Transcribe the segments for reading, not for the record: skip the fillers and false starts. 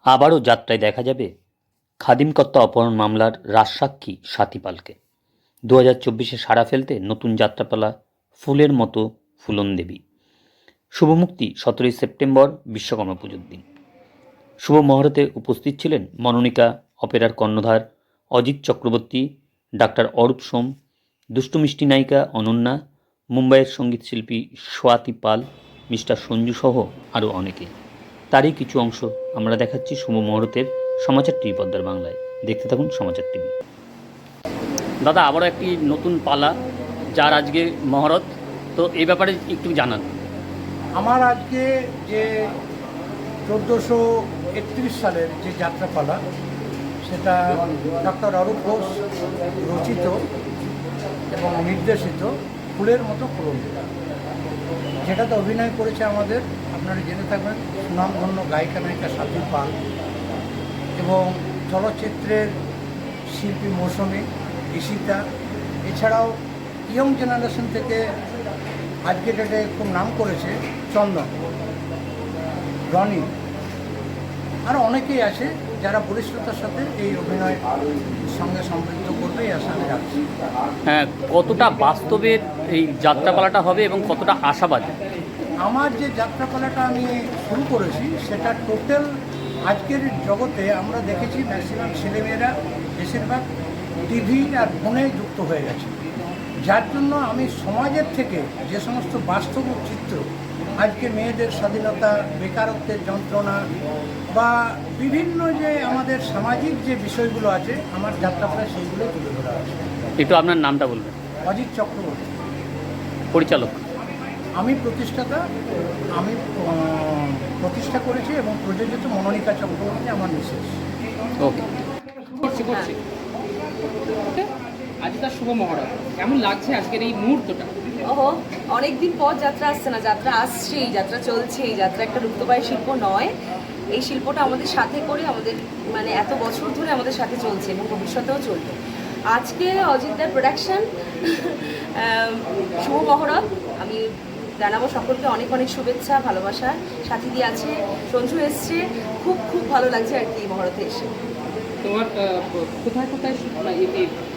আবারও যাত্রায় দেখা যাবে খাদিমকর্তা অপহরণ মামলার রাজসাক্ষী স্বাতী পালকে। 2024-এ সাড়া ফেলতে নতুন যাত্রাপালা ফুলের মতো ফুলন দেবী। শুভমুক্তি 17ই সেপ্টেম্বর, বিশ্বকর্মা পুজোর দিন। শুভ মহরতে উপস্থিত ছিলেন মনোনিকা অপেরার কর্ণধার অজিত চক্রবর্তী, ডাক্তার অরূপ সোম, দুষ্টু মিষ্টি নায়িকা অনন্যা, মুম্বাইয়ের সঙ্গীত শিল্পী স্বাতী পাল, মিস্টার সঞ্জু সহ আরও অনেকে। তারই কিছু অংশ আমরা দেখাচ্ছি শুভ মুহূর্তের সমাচার টিভি পর্দার বাংলায়। দেখতে থাকুন সমাচার টিভি। দাদা, আবারও একটি নতুন পালা, যার আজকে মহরত, তো এই ব্যাপারে একটু জানান। আমার আজকে যে 1431 সালের যে যাত্রাপালা, সেটা ডক্টর অরূপ ঘোষ রচিত এবং নির্দেশিত ফুলের মতো ফুলন, যেটাতে অভিনয় করেছে আমাদের, আপনারা জেনে থাকবেন, সুনামধন্য গায়িকা নায়িকা স্বাতী পাল এবং চলচ্চিত্রের শিল্পী মৌসুমী, ঈশিতা, এছাড়াও ইয়ং জেনারেশন থেকে আজকে ডেটে খুব নাম করেছে চন্দন, রনি, আরও অনেকেই আছে যারা বলিষ্ঠতার সাথে এই অভিনয় সঙ্গে সম্পৃক্ত করবে এই আশা আমি রাখছি। হ্যাঁ, কতটা বাস্তবের এই যাত্রাপালাটা হবে এবং কতটা আশাবাদী? আমার যে যাত্রাপালাটা আমি শুরু করেছি সেটা টোটাল আজকের জগতে আমরা দেখেছি ম্যাক্সিমাম ছেলেমেয়েরা বেশিরভাগ টিভি আর ফোনে যুক্ত হয়ে গেছে, যার জন্য আমি সমাজের থেকে যে সমস্ত বাস্তব চিত্র, আজকে মেয়েদের স্বাধীনতা, বেকারত্বের যন্ত্রণা বা বিভিন্ন যে আমাদের সামাজিক যে বিষয়গুলো আছে, আমার যাত্রাপালায় সেইগুলো তুলে ধরা আছে। একটু আপনার নামটা বলবেন। অজিত চক্রবর্তী, পরিচালক। আমি প্রতিষ্ঠাতা, আমি প্রতিষ্ঠা করেছি এবং প্রযোজিত মনোনিকা চক্রবর্তী আমার মিসেস। ওকে। আজকাল শুভ মহরত, কেমন লাগছে আজকের এই মুহূর্তটা? অনেকদিন পর যাত্রা আসছে না, যাত্রা আসছে, এই যাত্রা চলছে। এই যাত্রা একটা লুপ্তপ্রায় শিল্প নয়, এই শিল্পটা আমাদের সাথে করে আমাদের মানে এত বছর ধরে আমাদের সাথে চলছে এবং ভবিষ্যতেও চলবে। আজকে অজিতদার প্রোডাকশন শুভ মহরত, আমি জানাবো সকলকে অনেক অনেক শুভেচ্ছা, ভালোবাসা। সাথীদি আছে, সঞ্জু এসছে, খুব খুব ভালো লাগছে আর কি এই মহরতে এসে। তোমার কোথায় কোথায়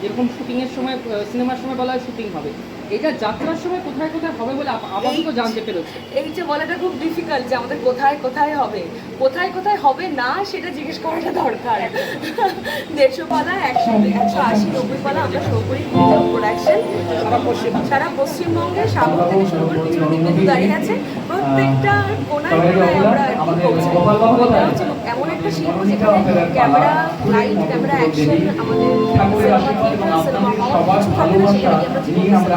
যেরকম শুটিংয়ের সময়, সিনেমার সময় বলা হয় শুটিং হবে, এটা যাত্রার সময় কোথায় কোথায় হবে বলে আপাতত জানতে পেরেছে? এইটা বলাটা খুব ডিফিকাল্ট যে আমাদের কোথায় কোথায় হবে, কোথায় কোথায় হবে না সেটা জিজ্ঞেস করাটা দরকার। 150 পালা, 180, 90 পালা আমরা শুরু করি প্রোডাকশন সারা পশ্চিমবঙ্গে, সাগর থেকে শুরু করে পিছনে কিন্তু দাঁড়িয়ে আছে, প্রত্যেকটা কোনায় কোনায় আমরা এমন একটা শিল্প যেখানে ক্যামেরা, লাইট, ক্যামেরা, অ্যাকশন, আমাদের সিনেমা হল কিছু থাকে না, সেখানে আমরা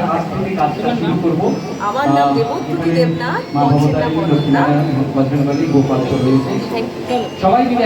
আমার নাম দেবদ্যুতি দেবনাথ, মঞ্চের নাম অনন্যা। Thank you.